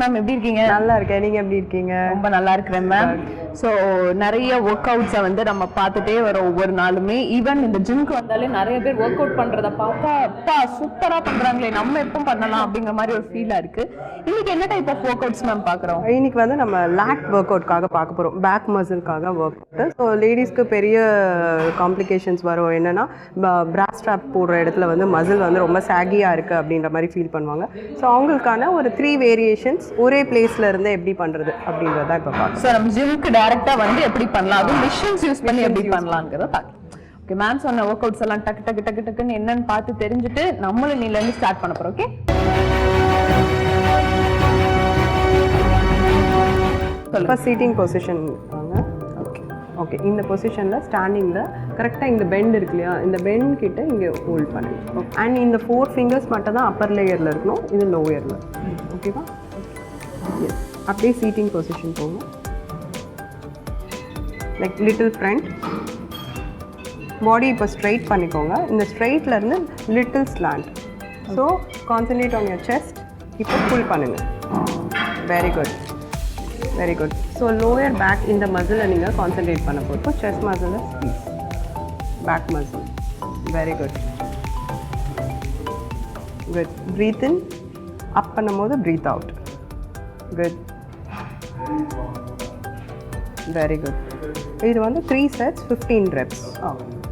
Ma'am, எப்படி இருக்கீங்க? நல்லா இருக்கேன். நீங்க எப்படி இருக்கீங்க? ரொம்ப நல்லா இருக்கிறேன் மேம். ஸோ நிறைய ஒர்க் அவுட்ஸை வந்து நம்ம பார்த்துட்டே வரோம் ஒவ்வொரு நாளுமே. ஈவன் இந்த ஜிம்க்கு வந்தாலே நிறைய பேர் ஒர்க் அவுட் பண்றத பார்த்தா அப்பா சூப்பராக பண்றாங்களே, நம்ம எப்போ பண்ணலாம் அப்படிங்கிற மாதிரி ஒரு ஃபீலாக இருக்கு. இன்னைக்கு என்ன type of workouts ma'am பார்க்குறோம்? இன்னைக்கு வந்து நம்ம லேக் ஒர்க் அவுட்காக பார்க்க போகிறோம். பேக் மசில்காக ஒர்க் அவுட். ஸோ லேடிஸ்க்கு பெரிய காம்ப்ளிகேஷன்ஸ் வரும். என்னன்னா பிராஸ் ஸ்ட்ராப் போடுற இடத்துல வந்து மசில் வந்து ரொம்ப சாகியாக இருக்குது அப்படின்ற மாதிரி ஃபீல் பண்ணுவாங்க. ஸோ அவங்களுக்கான ஒரு 3 வேரியேஷன்ஸ் ஒரே பிளேஸில் இருந்து எப்படி பண்ணுறது அப்படின்றத இப்போ பார்க்கலாம். ஸோ நம்ம ஜிம்க்கு டைரெக்டாக வந்து எப்படி பண்ணலாம், அதுவும் மிஷின்ஸ் யூஸ் பண்ணி எப்படி பண்ணலாங்கிறத பார்க்கலாம். ஓகே மேம், சொன்ன ஒர்க் அவுட்ஸ் எல்லாம் டக்கு டக்கு டக்கு டக்குன்னு என்னன்னு பார்த்து தெரிஞ்சுட்டு நம்மளும் நீலேருந்து ஸ்டார்ட் பண்ண போகிறோம். ஓகே, இப்போ சீட்டிங் பொசிஷன் வாங்க. ஓகே, இந்த பொசிஷனில் ஸ்டாண்டிங்கில் கரெக்டாக இந்த பெண்ட் இருக்கு இல்லையா, இந்த பெண்ட் கிட்ட இங்கே ஹோல்ட் பண்ணுங்க. அண்ட் இந்த 4 ஃபிங்கர்ஸ் மட்டும் தான் அப்பர் லேயரில் இருக்கணும், இது லோயரில். ஓகேவா? எஸ், அப்படியே சீட்டிங் பொசிஷன் போங்க. லைக் லிட்டில் ஃப்ரண்ட் பாடி இப்போ ஸ்ட்ரைட் பண்ணிக்கோங்க. இந்த ஸ்ட்ரைட்லேருந்து little slant. So concentrate on your chest. இப்போ புல் பண்ணுங்கள். Very good, very good. So lower back இந்த மசிலை நீங்கள் கான்சன்ட்ரேட் பண்ண போகிறோம். செஸ்ட் மசிலை squeeze, back muscle. Very good, good. Breathe in, up பண்ணும் போது breathe out. Good, very good. இது வந்து 3 sets 15 reps.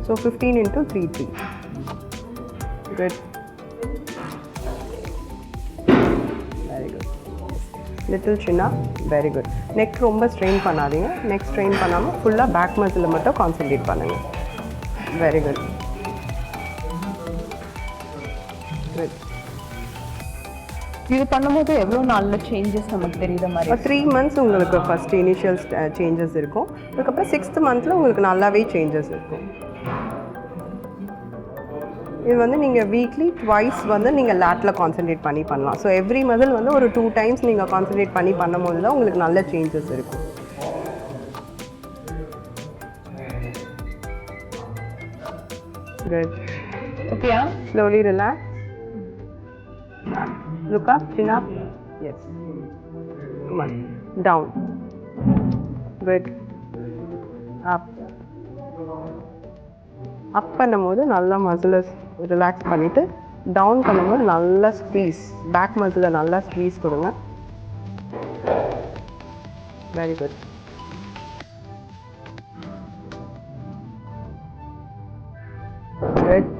So 15 into 3 3. Good, very good. Little சின்னா. Very good. நெக் ரொம்ப ஸ்ட்ரெயின் பண்ணாதீங்க. நெக் ஸ்ட்ரெயின் பண்ணாமல் ஃபுல்லாக பேக் மசிலில் மட்டும் கான்சன்ட்ரேட் பண்ணுங்கள். Very good, good. இது பண்ணும்போது எவ்வளோ நாளில் சேஞ்சஸ் நமக்கு தெரியுற மாதிரி? 3 months உங்களுக்கு ஃபஸ்ட் இனிஷியல் சேஞ்சஸ் இருக்கும். அதுக்கப்புறம் 6th monthல உங்களுக்கு நல்லாவே சேஞ்சஸ் இருக்கும். இது வந்து நீங்கள் வீக்லி ட்வைஸ் வந்து நீங்கள் லேட்டில் கான்சன்ட்ரேட் பண்ணி பண்ணலாம். ஸோ எவ்ரி மசில் வந்து ஒரு 2 times நீங்கள் கான்சன்ட்ரேட் பண்ணி பண்ணும்போது தான் உங்களுக்கு நல்ல சேஞ்சஸ் இருக்கும். குட். ஓகேயா? Slowly relax. Look up, chin up. Yes. Come on. Down. Good. Up. அப் பண்ணும்போது நல்லா மசிலை ரிலாக்ஸ் பண்ணிவிட்டு டவுன் பண்ணும்போது நல்லா ஸ்க்வீஸ், பேக் மசிலை நல்லா ஸ்க்வீஸ் கொடுங்க. Very good. Good,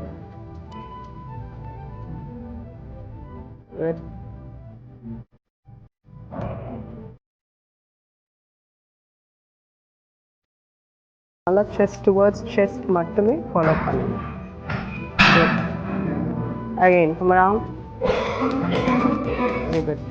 good. நல்லா செஸ்ட் டுவர்ட்ஸ் செஸ்ட் மட்டுமே ஃபாலோ பண்ணுங்க. Good. Again come around. Very good.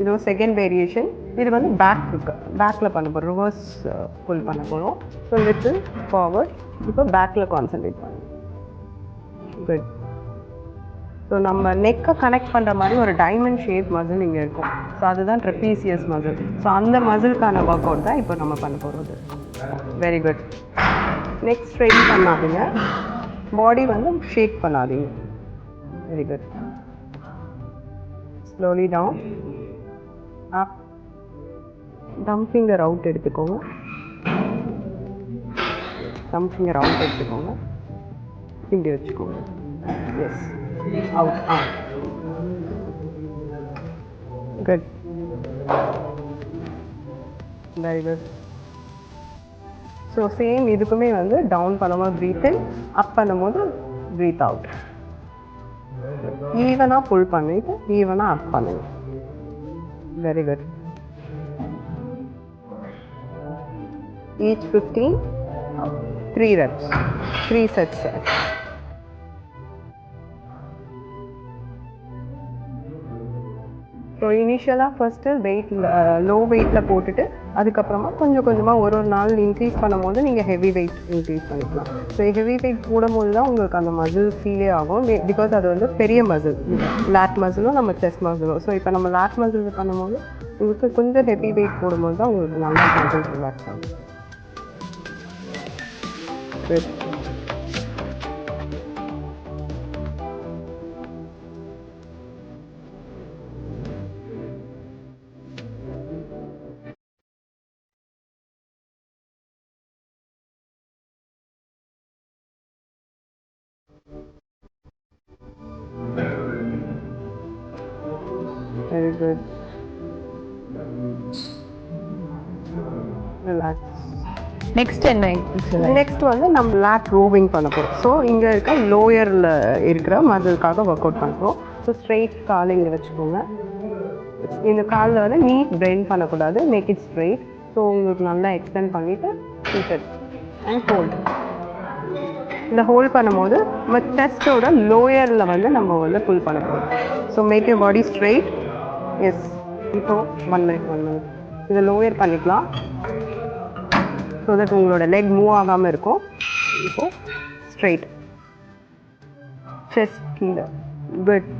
இது செகண்ட் வேரியேஷன். இது வந்து பேக்கில் பண்ண போகிறோம். ரிவர்ஸ் புல் பண்ண போகிறோம். So little forward. இப்போ பேக்கில் கான்சன்ட்ரேட் பண்ணுங்க. குட். ஸோ நம்ம நெக்கை கனெக்ட் பண்ணுற மாதிரி ஒரு டைமண்ட் ஷேப் மசில் இங்கே இருக்கும். ஸோ அதுதான் ட்ரெபீசியஸ் மசில். ஸோ அந்த மசிலுக்கான ஒர்க் அவுட் தான் இப்போ நம்ம பண்ண போகிறது. Very good. நெக் ஸ்ட்ரெயின் பண்ணாதீங்க, பாடி வந்து ஷேக் பண்ணாதீங்க. Very good. Slowly down, up, thumb finger out எடுத்துக்கோங்க. Thumb finger out எடுத்துக்கோங்க. இப்படி வச்சுக்கோங்க. Yes, out. Good, very good. So same இதுக்குமே வந்து டவுன் பண்ணும்போது ப்ரீத் இன், அப் பண்ணும்போது ப்ரீத் அவுட். ஈவனாக புல் பண்ணிட்டு ஈவனாக அப் பண்ணுங்க. Very good. Each 15, 3 reps, 3 sets. So இனிஷியலாக ஃபஸ்ட்டு லோ வெயிட்டில் போட்டுட்டு அதுக்கப்புறமா கொஞ்சம் கொஞ்சமாக ஒரு நாள் இன்க்ரீஸ் பண்ணும்போது நீங்கள் ஹெவி வெயிட் இன்க்ரீஸ் பண்ணிக்கலாம். ஸோ ஹெவி வெயிட் போடும்போது தான் உங்களுக்கு அந்த மசில் ஃபீலே ஆகும். பிகாஸ் அது வந்து பெரிய மசில், லேட் மசிலும் நம்ம செஸ்ட் மசிலும். ஸோ இப்போ நம்ம லேட் மசில் பண்ணும்போது உங்களுக்கு கொஞ்சம் ஹெவி வெயிட் போடும்போது தான் உங்களுக்கு நல்லா மசில் ரிலாக்ஸ் ஆகும். Very good. Relax. நெக்ஸ்ட் என்ன நெக்ஸ்ட் வந்து நம்ம லேட் ரோவிங் பண்ண போகிறோம். ஸோ இங்கே இருக்க லோயரில் இருக்கிற மசிலுக்காக ஒர்க் அவுட் பண்ணுறோம். ஸோ ஸ்ட்ரெயிட் கால் இங்கே வச்சுக்கோங்க. இந்த காலில் வந்து நீ பெண்ட் பண்ணக்கூடாது, மேக் இட் ஸ்ட்ரெயிட். ஸோ உங்களுக்கு நல்லா எக்ஸ்டெண்ட் பண்ணிவிட்டு சீட்டட் அண்ட் ஹோல்ட். இந்த ஹோல்ட் பண்ணும்போது நம்ம செஸ்டோட லோயரில் வந்து நம்ம வந்து புல் பண்ண போகிறோம். So make your body straight. Yes, இப்போ 1 minute இதை லோயர் பண்ணிக்கலாம். ஸோ தட் உங்களோட லெக் மூவ் ஆகாமல் இருக்கும். இப்போது ஸ்ட்ரெயிட் செஸ்ட் கீழே. குட்.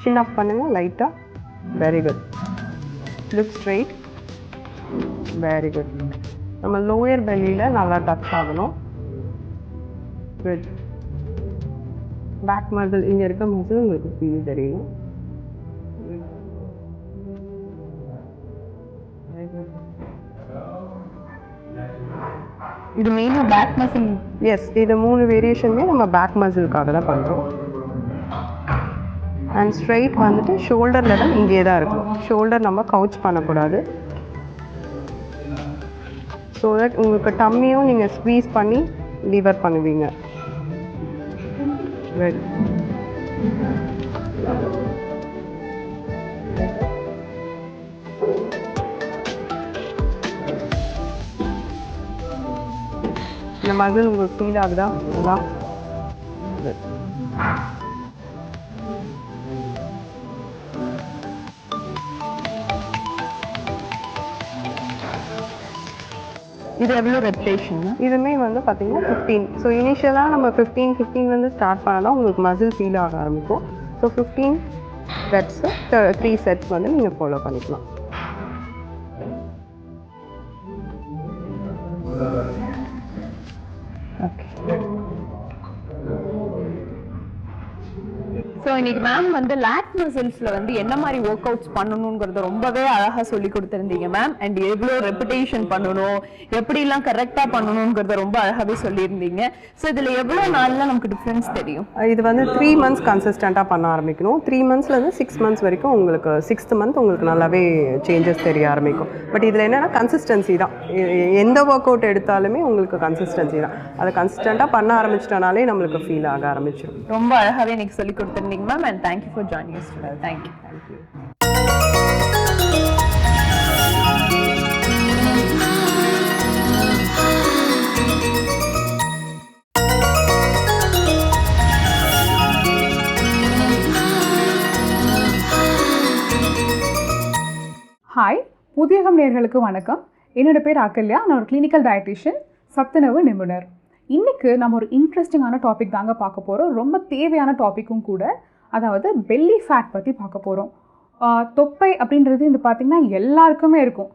சின் அப் பண்ணுங்கள் லைட்டாக. Very good. Look straight. Very good. நம்ம லோயர் பெல்லியில் நல்லா டச் ஆகணும். குட். பேக் மசில் இங்கே இருக்க மசில் உங்களுக்கு ஃபீல் தெரியும். இது மெயினாக பேக் மசில். எஸ், இது 3 வேரியேஷனுமே நம்ம பேக் மசிலுக்காக தான் பண்ணுறோம். அண்ட் ஸ்ட்ரைட் வந்துட்டு ஷோல்டர் லெவல் இங்கே தான் இருக்கும். ஷோல்டர் நம்ம கவுச் பண்ணக்கூடாது. ஸோ தட் உங்களுக்கு டம்மியும் நீங்கள் ஸ்க்வீஸ் பண்ணி லிவர் பண்ணுவீங்க. வெரி இந்த மசில் உங்களுக்கு ஃபீல் ஆகுதா? இது எவ்வளோ ரெப்டேஷன்? இதுவுமே வந்து பார்த்தீங்கன்னா 15. ஸோ இனிஷியலாக நம்ம 15 வந்து ஸ்டார்ட் பண்ணால் உங்களுக்கு மசில் ஃபீல் ஆக ஆரம்பிக்கும். ஸோ 15 ரெப்ஸு 3 செட்ஸ் வந்து நீங்கள் ஃபாலோ பண்ணிக்கலாம். ஓகே. ஸோ இன்னைக்கு மேம் வந்து லேட் மசில்ஸில் வந்து என்ன மாதிரி ஒர்க் அவுட்ஸ் பண்ணணுங்கிறத ரொம்பவே அழகாக சொல்லி கொடுத்துருந்தீங்க மேம். அண்ட் எவ்வளோ ரெப்பிட்டேஷன் பண்ணணும், எப்படிலாம் கரெக்டாக பண்ணணுங்கிறத ரொம்ப அழகாகவே சொல்லியிருந்தீங்க. ஸோ இதில் எவ்வளோ நாளில் நமக்கு டிஃப்ரென்ஸ் தெரியும்? இது வந்து 3 months கன்சிஸ்டண்ட்டாக பண்ண ஆரம்பிக்கணும். 3 monthsலேருந்து 6 months வரைக்கும் உங்களுக்கு 6th month உங்களுக்கு நல்லாவே சேஞ்சஸ் தெரிய ஆரம்பிக்கும். பட் இதில் என்னென்னா கன்சிஸ்டன்சி தான். எந்த ஒர்க் அவுட் எடுத்தாலுமே உங்களுக்கு கன்சிஸ்டன்சி தான். அதை கன்சிஸ்டண்ட்டாக பண்ண ஆரம்பிச்சிட்டனாலே நம்மளுக்கு ஃபீல் ஆக ஆரம்பிச்சிடும். ரொம்ப அழகாகவே இன்னைக்கு சொல்லி கொடுத்துருந்தீங்க ma'am. And thank you for joining us today. Thank you. Hi, Puthiyagam நேயர்களுக்கு வணக்கம். என்னோட பேர் அகல்யா. நான் ஒரு கிளினிக்கல் டயட்டிஷியன், சத்துணவு நிபுணர். இன்றைக்கு நம்ம ஒரு இன்ட்ரெஸ்டிங்கான டாபிக் தாங்க பார்க்க போகிறோம். ரொம்ப தேவையான டாப்பிக்கும் கூட. அதாவது பெல்லி ஃபேட் பற்றி பார்க்க போகிறோம். தொப்பை அப்படின்றது இது பார்த்திங்கன்னா எல்லாருக்குமே இருக்கும்.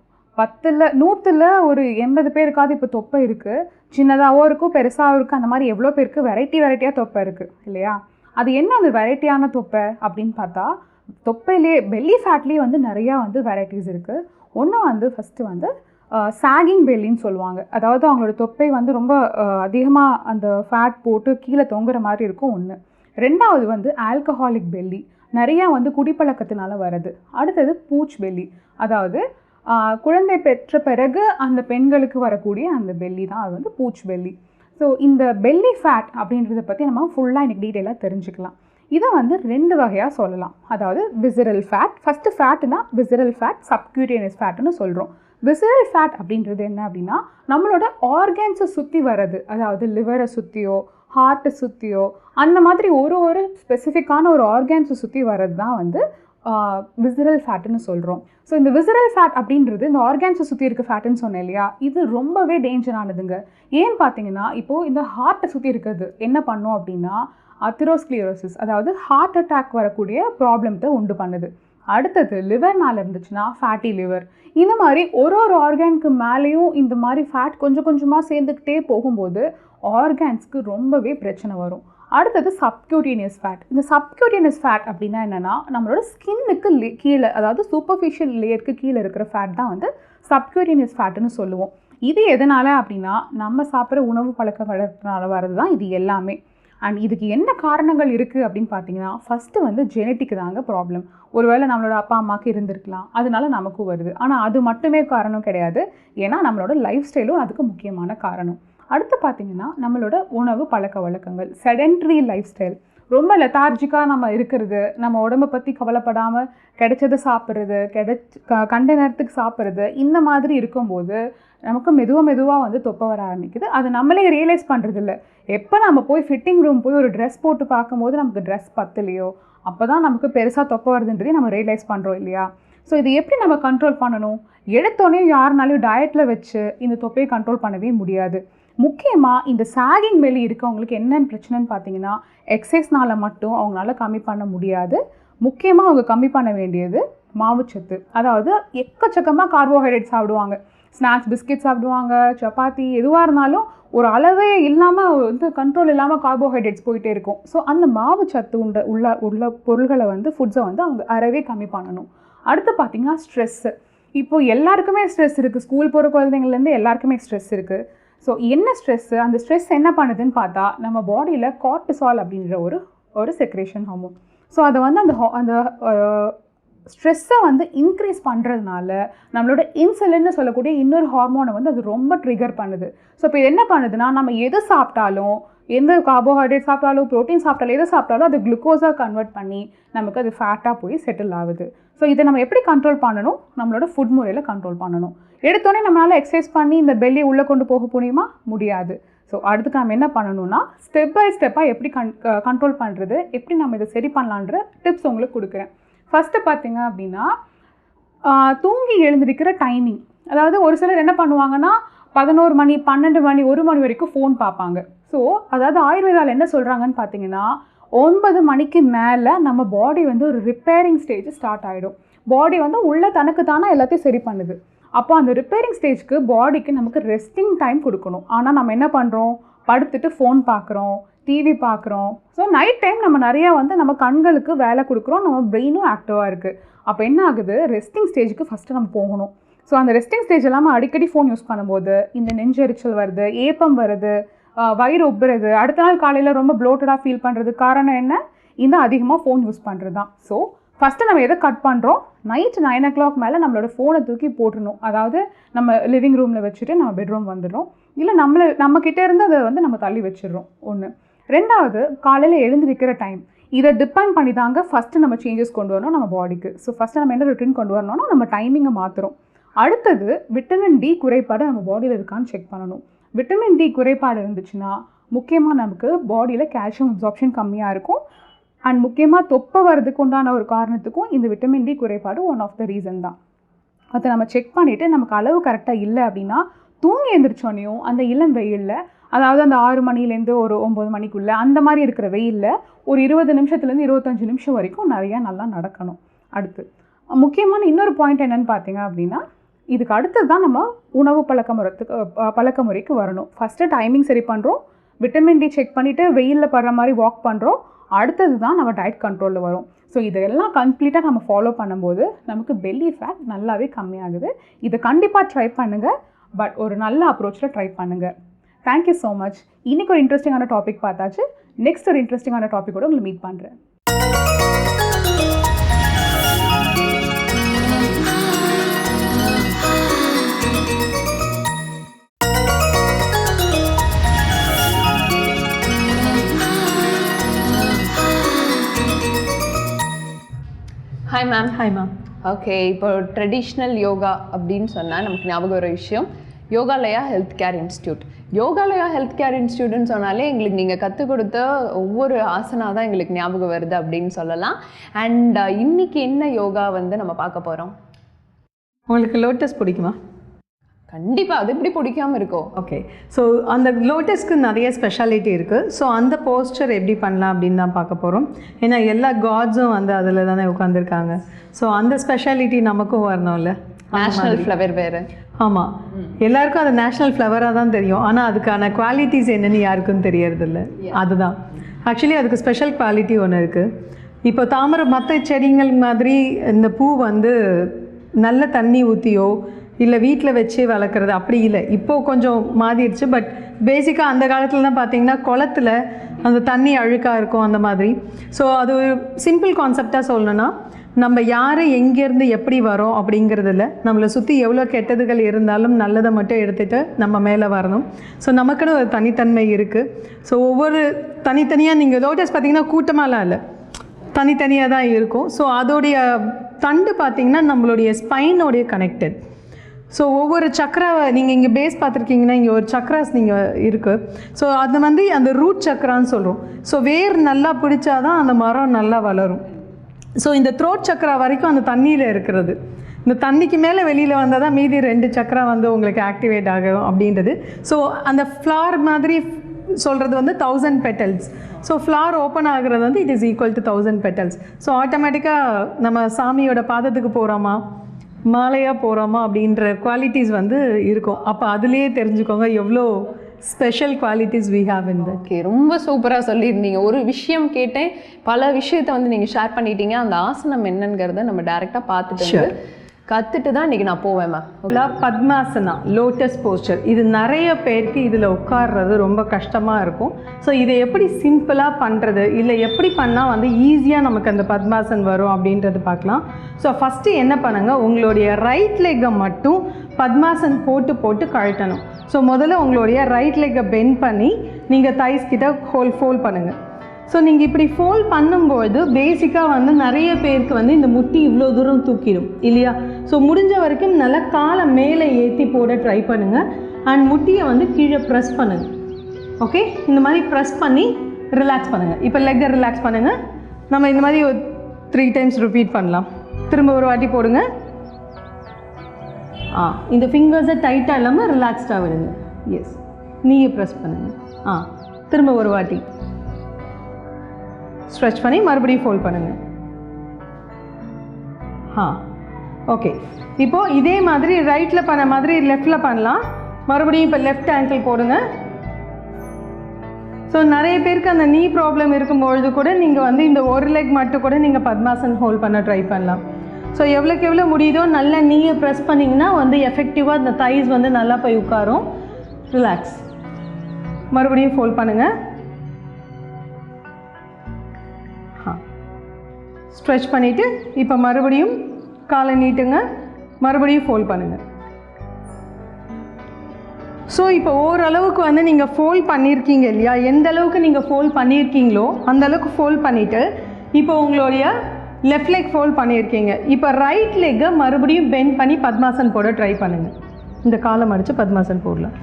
100ல் ஒரு 80 பேருக்காவது இப்போ தொப்பை இருக்குது. சின்னதாகவும் இருக்கும், பெருசாகவும் இருக்குது. அந்த மாதிரி எவ்வளோ பேருக்கு வெரைட்டியாக தொப்பை இருக்குது இல்லையா? அது என்ன அந்த வெரைட்டியான தொப்பை அப்படின்னு பார்த்தா, தொப்பையிலே பெல்லி ஃபேட்லேயே வந்து நிறையா வந்து வெரைட்டிஸ் இருக்குது. ஒன்று வந்து ஃபஸ்ட்டு வந்து சாகிங் பெல்லின்னு சொல்லுவாங்க. அதாவது அவங்களோட தொப்பை வந்து ரொம்ப அதிகமாக அந்த ஃபேட் போட்டு கீழே தொங்குற மாதிரி இருக்கும் ஒன்று. ரெண்டாவது வந்து ஆல்கஹாலிக் பெல்லி, நிறையா வந்து குடிப்பழக்கத்தினால வருது. அடுத்தது பூச் பெல்லி, அதாவது குழந்தை பெற்ற பிறகு அந்த பெண்களுக்கு வரக்கூடிய அந்த பெல்லி தான் அது வந்து பூச் பெல்லி. ஸோ இந்த பெல்லி ஃபேட் அப்படின்றத பற்றி நம்ம ஃபுல்லாக இன்றைக்கி டீட்டெயிலாக தெரிஞ்சுக்கலாம். இதை வந்து 2 வகையாக சொல்லலாம். அதாவது விசரல் ஃபேட். ஃபஸ்ட்டு ஃபேட்டுனா விசரல் ஃபேட், சப்க்யூட்டேனியஸ் ஃபேட்டுன்னு சொல்கிறோம். விசரல் ஃபேட் அப்படின்றது என்ன அப்படின்னா, நம்மளோட ஆர்கன்ஸை சுற்றி வர்றது. அதாவது லிவரை சுற்றியோ ஹார்ட்டை சுற்றியோ அந்த மாதிரி ஒரு ஸ்பெசிஃபிக்கான ஒரு ஆர்கன்ஸை சுற்றி வர்றது தான் வந்து விசரல் ஃபேட்டுன்னு சொல்கிறோம். ஸோ இந்த விசரல் ஃபேட் அப்படின்றது இந்த ஆர்கான்ஸை சுற்றி இருக்க ஃபேட்டுன்னு சொன்னேன் இல்லையா, இது ரொம்பவே டேஞ்சரானதுங்க. ஏன்னு பார்த்தீங்கன்னா இப்போது இந்த ஹார்ட்டை சுற்றி இருக்கிறது என்ன பண்ணும் அப்படின்னா அத்திரோஸ்க்ளியரோசிஸ், அதாவது ஹார்ட் அட்டாக் வரக்கூடிய ப்ராப்ளத்தை உண்டு பண்ணுது. அடுத்தது லிவர் மேலே இருந்துச்சுன்னா ஃபேட்டி லிவர். இந்த மாதிரி ஒரு ஆர்கானுக்கு மேலேயும் இந்த மாதிரி ஃபேட் கொஞ்சம் கொஞ்சமாக சேர்ந்துக்கிட்டே போகும்போது ஆர்கான்ஸ்க்கு ரொம்பவே பிரச்சனை வரும். அடுத்தது சப்க்யூட்டேனியஸ் ஃபேட். இந்த சப்க்யூட்டேனியஸ் ஃபேட் அப்படின்னா என்னென்னா நம்மளோட ஸ்கின்னுக்கு கீழே, அதாவது சூப்பர்ஃபிஷியல் லேயருக்கு கீழே இருக்கிற ஃபேட் தான் வந்து சப்க்யூட்டேனியஸ் ஃபேட்டுன்னு சொல்லுவோம். இது எதனால் அப்படின்னா நம்ம சாப்பிட்ற உணவு பழக்க வழக்கத்தினால வர்றது தான் இது எல்லாமே. அண்ட் இதுக்கு என்ன காரணங்கள் இருக்குது அப்படின்னு பார்த்தீங்கன்னா ஃபஸ்ட்டு வந்து ஜெனட்டிக் தாங்க ப்ராப்ளம். ஒருவேளை நம்மளோட அப்பா அம்மாவுக்கு இருந்திருக்கலாம், அதனால நமக்கும் வருது. ஆனால் அது மட்டுமே காரணம் கிடையாது, ஏன்னா நம்மளோட லைஃப் ஸ்டைலும் அதுக்கு முக்கியமான காரணம். அடுத்து பார்த்திங்கன்னா நம்மளோட உணவு பழக்க வழக்கங்கள், செடென்ட்ரி லைஃப் ஸ்டைல், ரொம்ப லெத்தார்ஜிக்காக நம்ம இருக்கிறது, நம்ம உடம்பை பற்றி கவலைப்படாமல் கிடைச்சதை சாப்பிட்றது, கண்ட நேரத்துக்கு சாப்பிட்றது, இந்த மாதிரி இருக்கும்போது நமக்கு மெதுவாக வந்து தொப்பை வர ஆரம்பிக்குது. அது நம்மளே ரியலைஸ் பண்ணுறதில்ல. எப்போ நம்ம போய் ஃபிட்டிங் ரூம் போய் ஒரு ட்ரெஸ் போட்டு பார்க்கும்போது நமக்கு ட்ரெஸ் பத்தலையோ அப்போ தான் நமக்கு பெருசாக தொப்பை வருதுன்றதே நம்ம ரியலைஸ் பண்ணுறோம் இல்லையா. ஸோ இது எப்படி நம்ம கண்ட்ரோல் பண்ணணும்? எடுத்தோடனே யாருனாலையும் டயட்டில் வச்சு இந்த தொப்பையை கண்ட்ரோல் பண்ணவே முடியாது. முக்கியமாக இந்த சாகிங் பெல்லி இருக்கவங்களுக்கு என்னென்ன பிரச்சனைன்னு பார்த்தீங்கன்னா எக்ஸசைஸ்னால் மட்டும் அவங்களால கம்மி பண்ண முடியாது. முக்கியமாக அவங்க கம்மி பண்ண வேண்டியது மாவுச்சத்து. அதாவது எக்கச்சக்கமாக கார்போஹைட்ரேட் சாப்பிடுவாங்க, ஸ்நாக்ஸ் பிஸ்கெட் சாப்பிடுவாங்க, சப்பாத்தி, எதுவாக இருந்தாலும் ஒரு அளவே இல்லாமல் வந்து கண்ட்ரோல் இல்லாமல் கார்போஹைட்ரேட்ஸ் போயிட்டே இருக்கும். ஸோ அந்த மாவுச்சத்து உள்ள பொருள்களை வந்து ஃபுட்ஸை வந்து அவங்க அறவே கம்மி பண்ணணும். அடுத்து பார்த்திங்கன்னா ஸ்ட்ரெஸ்ஸு. இப்போது எல்லாருக்குமே ஸ்ட்ரெஸ் இருக்குது, ஸ்கூல் போகிற குழந்தைங்கள்லேருந்து எல்லாருக்குமே ஸ்ட்ரெஸ் இருக்குது. ஸோ என்ன ஸ்ட்ரெஸ்ஸு, அந்த ஸ்ட்ரெஸ் என்ன பண்ணுதுன்னு பார்த்தா நம்ம பாடியில் கார்டிசால் அப்படின்ற ஒரு செக்ரேஷன் ஹார்மோன். ஸோ அதை வந்து அந்த ஸ்ட்ரெஸ்ஸை வந்து இன்க்ரீஸ் பண்ணுறதுனால நம்மளோட இன்சுலின்னு சொல்லக்கூடிய இன்னொரு ஹார்மோனை வந்து அது ரொம்ப ட்ரிகர் பண்ணுது. ஸோ இப்போ என்ன பண்ணுதுன்னா நம்ம எது சாப்பிட்டாலும், எந்த கார்போஹைட்ரேட் சாப்பிட்டாலும் ப்ரோட்டீன் சாப்பிட்டாலும் எதை சாப்பிட்டாலும் அது குளுக்கோஸாக கன்வெர்ட் பண்ணி நமக்கு அது ஃபேட்டாக போய் செட்டில் ஆகுது. ஸோ இதை நம்ம எப்படி கண்ட்ரோல் பண்ணணும்? நம்மளோட ஃபுட் முறையில் கண்ட்ரோல் பண்ணணும். எடுத்தோடனே நம்மளால் எக்ஸசைஸ் பண்ணி இந்த பெல்லியை உள்ளே கொண்டு போக முடியுமா? முடியாது. ஸோ அடுத்துக்கு நம்ம என்ன பண்ணணும்னா ஸ்டெப் பை ஸ்டெப்பாக எப்படி கண்ட்ரோல் பண்ணுறது, எப்படி நம்ம இதை சரி பண்ணலான்ற டிப்ஸ் உங்களுக்கு கொடுக்குறேன். ஃபஸ்ட்டு பார்த்திங்க அப்படின்னா தூங்கி எழுந்திருக்கிற டைமிங். அதாவது ஒரு சிலர் என்ன பண்ணுவாங்கன்னா 11 மணி 12 மணி 1 மணி வரைக்கும் ஃபோன் பார்ப்பாங்க. ஸோ அதாவது ஆயுர்வேதாவில் என்ன சொல்கிறாங்கன்னு பார்த்தீங்கன்னா 9 மணிக்கு மேலே நம்ம பாடி வந்து ஒரு ரிப்பேரிங் ஸ்டேஜ் ஸ்டார்ட் ஆகிடும். பாடி வந்து உள்ளே தனக்கு தானே எல்லாத்தையும் சரி பண்ணுது. அப்போ அந்த ரிப்பேரிங் ஸ்டேஜ்க்கு பாடிக்கு நமக்கு ரெஸ்டிங் டைம் கொடுக்கணும். ஆனால் நம்ம என்ன பண்ணுறோம்? படுத்துட்டு ஃபோன் பார்க்குறோம், டிவி பார்க்குறோம். ஸோ நைட் டைம் நம்ம நிறையா வந்து நம்ம கண்களுக்கு வேலை கொடுக்குறோம், நம்ம பிரெயினும் ஆக்டிவாக இருக்குது. அப்போ என்ன ஆகுது? ரெஸ்டிங் ஸ்டேஜுக்கு ஃபஸ்ட்டு நம்ம போகணும். ஸோ அந்த ரெஸ்டிங் ஸ்டேஜ் இல்லாமல் அடிக்கடி ஃபோன் யூஸ் பண்ணும்போது இந்த நெஞ்செரிச்சல் வருது, ஏப்பம் வருது, வயிறு உப்புறது, அடுத்த நாள் காலையில் ரொம்ப ப்ளோட்டடாக ஃபீல் பண்ணுறது. காரணம் என்ன? இந்த அதிகமாக ஃபோன் யூஸ் பண்ணுறது தான். ஸோ ஃபஸ்ட்டு நம்ம எதை கட் பண்ணுறோம்? நைட் 9 o'clock மேலே நம்மளோட ஃபோனை தூக்கி போட்டுடணும். அதாவது நம்ம லிவிங் ரூமில் வச்சுட்டு நம்ம பெட்ரூம் வந்துடுறோம், இல்லை நம்மக்கிட்டே இருந்து அதை வந்து நம்ம தள்ளி வச்சிடுறோம். ஒன்று. ரெண்டாவது, காலையில் எழுந்திருக்கிற டைம். இதை டிபெண்ட் பண்ணி தாங்க ஃபஸ்ட்டு நம்ம சேஞ்சஸ் கொண்டு வரணும் நம்ம பாடிக்கு. ஸோ ஃபஸ்ட்டு நம்ம என்ன ரொட்டீன் கொண்டு வரணும்னா நம்ம டைமிங்கை மாற்றுறோம். அடுத்தது விட்டமின் டி குறைபாடு நம்ம பாடியில் இருக்கான்னு செக் பண்ணணும். விட்டமின் டி குறைபாடு இருந்துச்சுன்னா முக்கியமாக நமக்கு பாடியில் கால்சியம் அப்சார்ப்ஷன் கம்மியாக இருக்கும். அண்ட் முக்கியமாக தொப்பை வரதுக்கு உண்டான ஒரு காரணத்துக்கும் இந்த விட்டமின் டி குறைபாடு ஒன் ஆஃப் த ரீசன் தான். அதை நம்ம செக் பண்ணிவிட்டு நமக்கு அளவு கரெக்டாக இல்லை அப்படின்னா தூங்கி எழுந்திரிச்சோன்னையும் அந்த இளம் வெயிலில், அதாவது அந்த 6 மணிலேருந்து ஒரு 9 மணிக்குள்ளே அந்த மாதிரி இருக்கிற வெயிலில் ஒரு 20 நிமிஷத்துலேருந்து 25 நிமிஷம் வரைக்கும் நிறையா நல்லா நடக்கணும். அடுத்து முக்கியமான இன்னொரு பாயிண்ட் என்னென்னு பார்த்தீங்க அப்படின்னா இதுக்கு அடுத்தது தான் நம்ம உணவு பழக்க முறைக்கு வரணும். ஃபஸ்ட்டு டைமிங் சரி பண்ணுறோம், விட்டமின் டி செக் பண்ணிவிட்டு வெயிலில் படுற மாதிரி வாக் பண்ணுறோம். அடுத்தது தான் நம்ம டயட் கண்ட்ரோலில் வரும். ஸோ இதெல்லாம் கம்ப்ளீட்டாக நம்ம ஃபாலோ பண்ணும்போது நமக்கு பெல்லி ஃபேட் நல்லாவே கம்மியாகுது. இதை கண்டிப்பாக ட்ரை பண்ணுங்கள், பட் ஒரு நல்ல அப்ரோச்சில் ட்ரை பண்ணுங்கள். Thank you so much. இன்றைக்கி ஒரு இன்ட்ரெஸ்டிங்கான டாபிக் பார்த்தாச்சு. நெக்ஸ்ட் ஒரு இன்ட்ரெஸ்டிங்கான டாப்பிக்கோடு உங்களை மீட் பண்ணுறேன். Hi ma'am. Hi ma'am. Okay, இப்போ ட்ரெடிஷ்னல் யோகா அப்படின்னு சொன்னால் நமக்கு ஞாபகம் ஒரு விஷயம் Yogalaya health care institute. Yogalaya health care இன்ஸ்டியூட்னு சொன்னாலே எங்களுக்கு நீங்கள் கற்றுக் கொடுத்த ஒவ்வொரு ஆசனா தான் எங்களுக்கு ஞாபகம் வருது அப்படின்னு சொல்லலாம். அண்ட் இன்னைக்கு என்ன யோகா வந்து நம்ம பார்க்க போகிறோம்? உங்களுக்கு லோட்டஸ் பிடிக்குமா? கண்டிப்பாக, அது எப்படி பிடிக்காமல் இருக்கோ. ஓகே, ஸோ அந்த லோட்டஸ்க்கு நிறைய ஸ்பெஷாலிட்டி இருக்குது. ஸோ அந்த போஸ்டர் எப்படி பண்ணலாம் அப்படின்னு தான் பார்க்க போகிறோம். ஏன்னா எல்லா காட்ஸும் வந்து அதில் தானே உட்காந்துருக்காங்க. ஸோ அந்த ஸ்பெஷாலிட்டி நமக்கும் வரணும்ல. நேஷ்னல் ஃப்ளவர் வேறு. ஆமாம், எல்லாருக்கும் அது நேஷ்னல் ஃப்ளவராக தான் தெரியும். ஆனால் அதுக்கான குவாலிட்டிஸ் என்னென்னு யாருக்கும் தெரியறதில்ல. அதுதான் ஆக்சுவலி அதுக்கு ஸ்பெஷல் குவாலிட்டி ஒன்று இருக்குது. இப்போ தாமரை மற்ற செடிகள் மாதிரி இந்த பூ வந்து நல்ல தண்ணி ஊற்றியோ இல்லை வீட்டில் வச்சு வளர்க்குறது அப்படி இல்லை. இப்போது கொஞ்சம் மாறிடுச்சு. பட் பேசிக்காக அந்த காலத்துலலாம் பார்த்திங்கன்னா குளத்துல அந்த தண்ணி அழுக்காக இருக்கும் அந்த மாதிரி. ஸோ அது ஒரு சிம்பிள் கான்செப்டாக சொல்லணுன்னா, நம்ம யார் எங்கேருந்து எப்படி வரோம் அப்படிங்கிறதில்ல, நம்மளை சுற்றி எவ்வளோ கெட்டதுகள் இருந்தாலும் நல்லதை மட்டும் எடுத்துகிட்டு நம்ம மேலே வரணும். ஸோ நமக்குன்னு ஒரு தனித்தன்மை இருக்குது. ஸோ ஒவ்வொரு தனித்தனியாக நீங்கள் லோட்டஸ் பார்த்திங்கன்னா கூட்டமாலாம் இல்லை, தனித்தனியாக தான் இருக்கும். ஸோ அதோடைய தண்டு பார்த்திங்கன்னா நம்மளுடைய ஸ்பைனோடைய கனெக்டட். ஸோ ஒவ்வொரு சக்கராவை நீங்கள் இங்கே பேஸ் பார்த்துருக்கீங்கன்னா இங்கே ஒரு சக்கராஸ் நீங்கள் இருக்குது. ஸோ அது வந்து அந்த ரூட் சக்கரான்னு சொல்கிறோம். ஸோ வேர் நல்லா பிடிச்சாதான் அந்த மரம் நல்லா வளரும். ஸோ இந்த த்ரோட் சக்கரா வரைக்கும் அந்த தண்ணியில் இருக்கிறது. இந்த தண்ணிக்கு மேலே வெளியில் வந்தால் தான் மீதி 2 சக்கரா வந்து உங்களுக்கு ஆக்டிவேட் ஆகும் அப்படின்றது. ஸோ அந்த ஃப்ளார் மாதிரி சொல்கிறது வந்து 1000 petals. ஸோ ஃப்ளார் ஓப்பன் ஆகிறது வந்து it is equal to 1000 petals. So ஆட்டோமேட்டிக்காக நம்ம சாமியோட பாதத்துக்கு போகிறோமா மாலையாக போகிறோமா அப்படின்ற குவாலிட்டிஸ் வந்து இருக்கும். அப்போ அதுலேயே தெரிஞ்சுக்கோங்க எவ்வளோ special qualities we have in that. Okay, ரொம்ப சூப்பராக சொல்லியிருந்தீங்க. ஒரு விஷயம் கேட்டேன், பல விஷயத்தை வந்து நீங்கள் ஷேர் பண்ணிட்டீங்க. அந்த ஆசனம் என்னங்கிறத நம்ம டைரெக்டாக பார்த்துட்டு கற்றுட்டு தான் இன்றைக்கி நான் போவேன் மேம். பத்மாசனா லோட்டஸ் போஸ்டர், இது நிறைய பேருக்கு இதில் உட்கார்றது ரொம்ப கஷ்டமாக இருக்கும். ஸோ இதை எப்படி சிம்பிளாக பண்ணுறது, இல்லை எப்படி பண்ணால் வந்து ஈஸியாக நமக்கு அந்த பத்மாசன் வரும் அப்படின்றது பார்க்கலாம். ஸோ ஃபஸ்ட்டு என்ன பண்ணுங்க, உங்களுடைய ரைட் லெக்கை மட்டும் பத்மாசன் போட்டு கழட்டணும். ஸோ முதல்ல உங்களுடைய ரைட் லெக்கை பெண்ட் பண்ணி நீங்கள் தைஸ் கிட்ட ஃபோல்ட் பண்ணுங்கள். ஸோ நீங்கள் இப்படி ஃபோல்ட் பண்ணும்போது பேசிக்காக வந்து நிறைய பேருக்கு வந்து இந்த முட்டி இவ்வளோ தூரம் தூக்கிடும் இல்லையா. ஸோ முடிஞ்ச வரைக்கும் நல்லா காலை மேலே ஏற்றி போட ட்ரை பண்ணுங்கள். அண்ட் முட்டியை வந்து கீழே ப்ரெஸ் பண்ணுங்கள். ஓகே, இந்த மாதிரி ப்ரெஸ் பண்ணி ரிலாக்ஸ் பண்ணுங்கள். இப்போ லெக்கை ரிலாக்ஸ் பண்ணுங்கள். நம்ம இந்த மாதிரி ஒரு 3 times ரிப்பீட் பண்ணலாம். திரும்ப ஒரு வாட்டி போடுங்க. இந்த ஃபிங்கர்ஸை டைட்டாக இல்லாமல் ரிலாக்ஸ்டாக விடுங்க. எஸ், நீயே ப்ரெஸ் பண்ணுங்கள். திரும்ப ஒரு வாட்டி ஸ்ட்ரெச் பண்ணி மறுபடியும் ஃபோல்ட் பண்ணுங்கள். ஓகே, இப்போது இதே மாதிரி ரைட்டில் பண்ண மாதிரி லெஃப்டில் பண்ணலாம். மறுபடியும் இப்போ லெஃப்ட் ஆங்கிள் போடுங்க. ஸோ நிறைய பேருக்கு அந்த நீ ப்ராப்ளம் இருக்கும்பொழுது கூட நீங்கள் வந்து இந்த ஒரு லெக் மட்டும் கூட நீங்கள் பத்மாசன் ஹோல்ட் பண்ண ட்ரை பண்ணலாம். ஸோ எவ்வளோக்கு எவ்வளோ முடியுதோ நல்லா நீயை ப்ரெஸ் பண்ணிங்கன்னா வந்து எஃபெக்டிவாக இந்த தைஸ் வந்து நல்லா போய் உட்காரும். ரிலாக்ஸ், மறுபடியும் ஃபோல்ட் பண்ணுங்கள். ஸ்ட்ரெச் பண்ணிவிட்டு இப்போ மறுபடியும் காலை நீட்டுங்க, மறுபடியும் ஃபோல்ட் பண்ணுங்கள். ஸோ இப்போ ஓரளவுக்கு வந்து நீங்கள் ஃபோல்ட் பண்ணியிருக்கீங்க இல்லையா, எந்த அளவுக்கு நீங்கள் ஃபோல்ட் பண்ணியிருக்கீங்களோ அந்த அளவுக்கு ஃபோல்ட் பண்ணிவிட்டு இப்போ உங்களுடைய லெஃப்ட் லெக் ஃபோல்ட் பண்ணியிருக்கீங்க. இப்போ ரைட் லெக்கை மறுபடியும் பெண்ட் பண்ணி பத்மாசன் போட ட்ரை பண்ணுங்கள். இந்த காலை மடித்து பத்மாசன் போடலாம்.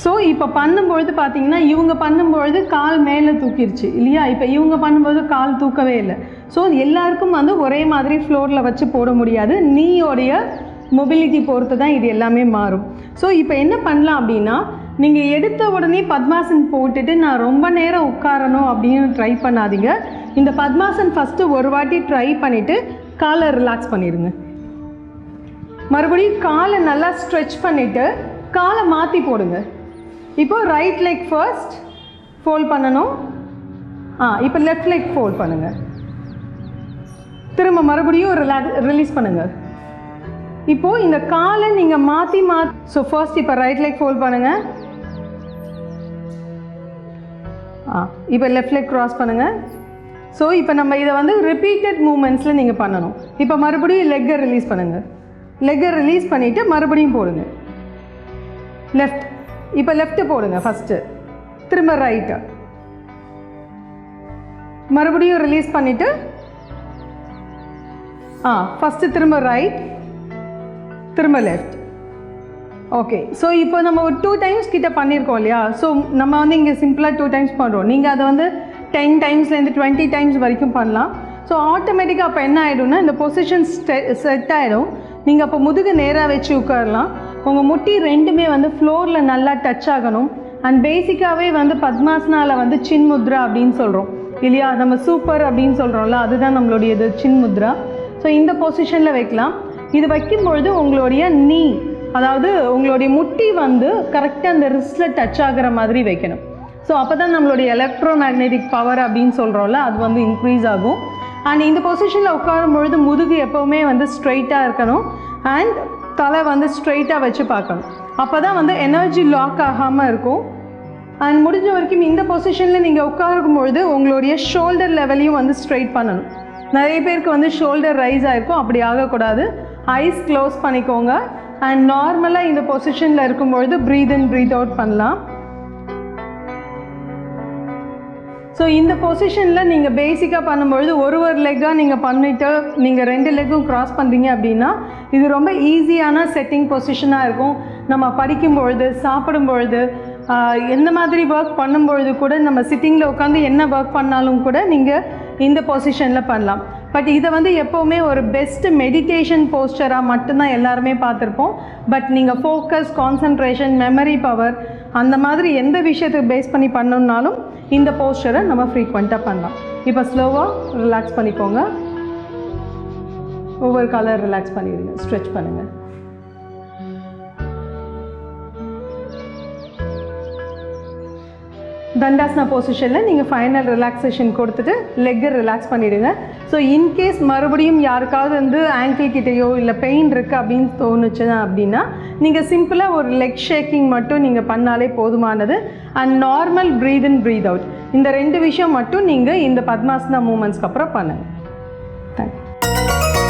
ஸோ இப்போ பண்ணும்பொழுது பார்த்தீங்கன்னா இவங்க பண்ணும்பொழுது கால் மேலே தூக்கிடுச்சு இல்லையா, இப்போ இவங்க பண்ணும்போது கால் தூக்கவே இல்லை. ஸோ எல்லாருக்கும் வந்து ஒரே மாதிரி ஃப்ளோரில் வச்சு போட முடியாது. நீயோடைய மொபிலிட்டி பொறுத்து தான் இது எல்லாமே மாறும். ஸோ இப்போ என்ன பண்ணலாம் அப்படின்னா, நீங்கள் எடுத்த உடனே பத்மாசன் போட்டுட்டு நான் ரொம்ப நேரம் உட்காரணும் அப்படின்னு ட்ரை பண்ணாதீங்க. இந்த பத்மாசன் ஃபஸ்ட்டு ஒரு வாட்டி ட்ரை பண்ணிவிட்டு காலை ரிலாக்ஸ் பண்ணிடுங்க. மறுபடியும் காலை நல்லா ஸ்ட்ரெச் பண்ணிவிட்டு காலை மாற்றி போடுங்க. இப்போ ரைட் லெக் ஃபர்ஸ்ட் ஃபோல்ட் பண்ணணும். இப்போ லெஃப்ட் லெக் ஃபோல்ட் பண்ணுங்கள். திரும்ப மறுபடியும் ரிலீஸ் பண்ணுங்கள். இப்போது இந்த காலை நீங்கள் மாற்றி ஸோ ஃபர்ஸ்ட் இப்போ ரைட் லெக் ஃபோல்ட் பண்ணுங்கள். இப்போ லெஃப்ட் லெக் க்ராஸ் பண்ணுங்கள். ஸோ இப்போ நம்ம இதை வந்து ரிப்பீட்டட் மூமெண்ட்ஸில் நீங்கள் பண்ணணும். இப்போ மறுபடியும் லெக்கை ரிலீஸ் பண்ணுங்கள். லெக்கை ரிலீஸ் பண்ணிவிட்டு மறுபடியும் போடுங்க. லெஃப்ட், இப்போ லெஃப்ட்டு போடுங்க ஃபஸ்ட்டு, திரும்ப ரைட்டு, மறுபடியும் ரிலீஸ் பண்ணிவிட்டு ஃபஸ்ட்டு திரும்ப ரைட், திரும்ப லெஃப்ட், ஓகே, ஸோ இப்போ நம்ம ஒரு 2 டைம்ஸ் கிட்ட பண்ணியிருக்கோம் இல்லையா? ஸோ நம்ம வந்து இங்கே சிம்பிளாக 2 டைம்ஸ் பண்ணுறோம். நீங்கள் அதை வந்து 10 டைம்ஸ்லேருந்து 20 டைம்ஸ் வரைக்கும் பண்ணலாம். ஸோ ஆட்டோமேட்டிக்காக அப்போ என்ன ஆகிடும்னா இந்த பொசிஷன் செட் ஆகிடும். நீங்கள் அப்போ முதுகு நேராக வச்சு உட்காரலாம். உங்கள் முட்டி ரெண்டுமே வந்து ஃப்ளோரில் நல்லா டச் ஆகணும். அண்ட் பேசிக்காகவே வந்து பத்மாசனாவில் வந்து சின் முத்ரா அப்படின்னு சொல்கிறோம் இல்லையா? நம்ம சூப்பர் அப்படின்னு சொல்கிறோம்ல, அதுதான் நம்மளுடைய இது சின் முத்ரா. ஸோ இந்த பொசிஷனில் வைக்கலாம். இது வைக்கும்பொழுது உங்களுடைய நீ, அதாவது உங்களுடைய முட்டி வந்து கரெக்டாக அந்த ரிஸ்ட்டில் டச் ஆகிற மாதிரி வைக்கணும். ஸோ அப்போ தான் நம்மளுடைய எலக்ட்ரோ மேக்னெட்டிக் பவர் அப்படின்னு சொல்கிறோம்ல, அது வந்து இன்க்ரீஸ் ஆகும். அண்ட் இந்த பொசிஷனில் உட்காரும் பொழுது முதுகு எப்போவுமே வந்து ஸ்ட்ரைட்டாக இருக்கணும். அண்ட் தலை வந்து ஸ்ட்ரைட்டாக வச்சு பார்க்கணும். அப்போ தான் வந்து எனர்ஜி லாக் ஆகாமல் இருக்கும். அண்ட் முடிஞ்ச வரைக்கும் இந்த பொசிஷனில் நீங்கள் உட்காரும் பொழுது உங்களுடைய ஷோல்டர் லெவலையும் வந்து ஸ்ட்ரைட் பண்ணணும். நிறைய பேருக்கு வந்து ஷோல்டர் ரைஸ் ஆகிருக்கும், அப்படி ஆகக்கூடாது. ஐஸ் க்ளோஸ் பண்ணிக்கோங்க. அண்ட் நார்மலாக இந்த பொசிஷனில் இருக்கும்பொழுது ப்ரீத் இன் ப்ரீத் அவுட் பண்ணலாம். ஸோ இந்த பொசிஷனில் நீங்கள் பேசிக்காக பண்ணும்பொழுது ஒரு லெக்காக நீங்கள் பண்ணிவிட்டு நீங்கள் 2 லெக்கும் க்ராஸ் பண்ணுறீங்க அப்படின்னா இது ரொம்ப ஈஸியான செட்டிங் பொசிஷனாக இருக்கும். நம்ம படிக்கும்பொழுது, சாப்பிடும்பொழுது, எந்த மாதிரி ஒர்க் பண்ணும்பொழுது கூட, நம்ம சிட்டிங்கில் உட்காந்து என்ன ஒர்க் பண்ணாலும் கூட நீங்கள் இந்த பொசிஷனில் பண்ணலாம். பட் இதை வந்து எப்போவுமே ஒரு பெஸ்ட் மெடிடேஷன் போஸ்டராக மட்டும்தான் எல்லாருமே பார்த்துருப்போம். பட் நீங்கள் ஃபோக்கஸ், கான்சன்ட்ரேஷன், மெமரி பவர் அந்த மாதிரி எந்த விஷயத்துக்கு பேஸ் பண்ணி பண்ணணுன்னாலும் இந்த போஸ்டரை நம்ம ஃப்ரீக்வெண்ட்டாக பண்ணலாம். இப்போ ஸ்லோவாக ரிலாக்ஸ் பண்ணிக்கோங்க. ஒவ்வொரு கலர் ரிலாக்ஸ் பண்ணிடுங்க, ஸ்ட்ரெச் பண்ணுங்கள். தண்டாசனா பொசிஷனில் நீங்கள் ஃபைனல் ரிலாக்ஸேஷன் கொடுத்துட்டு லெக்கை ரிலாக்ஸ் பண்ணிவிடுங்க. ஸோ இன்கேஸ் மறுபடியும் யாருக்காவது வந்து ஆங்கிள் கிட்டேயோ இல்லை பெயின் இருக்குது அப்படின்னு தோணுச்சுன்னா அப்படின்னா நீங்கள் சிம்பிளாக ஒரு லெக் ஷேக்கிங் மட்டும் நீங்கள் பண்ணாலே போதுமானது. And normal breathe in breathe out, இந்த 2 விஷயம் மட்டும் நீங்கள் இந்த பத்மாசனா மூமெண்ட்ஸ்க்கு அப்புறம் பண்ணுங்கள். தேங்க்யூ.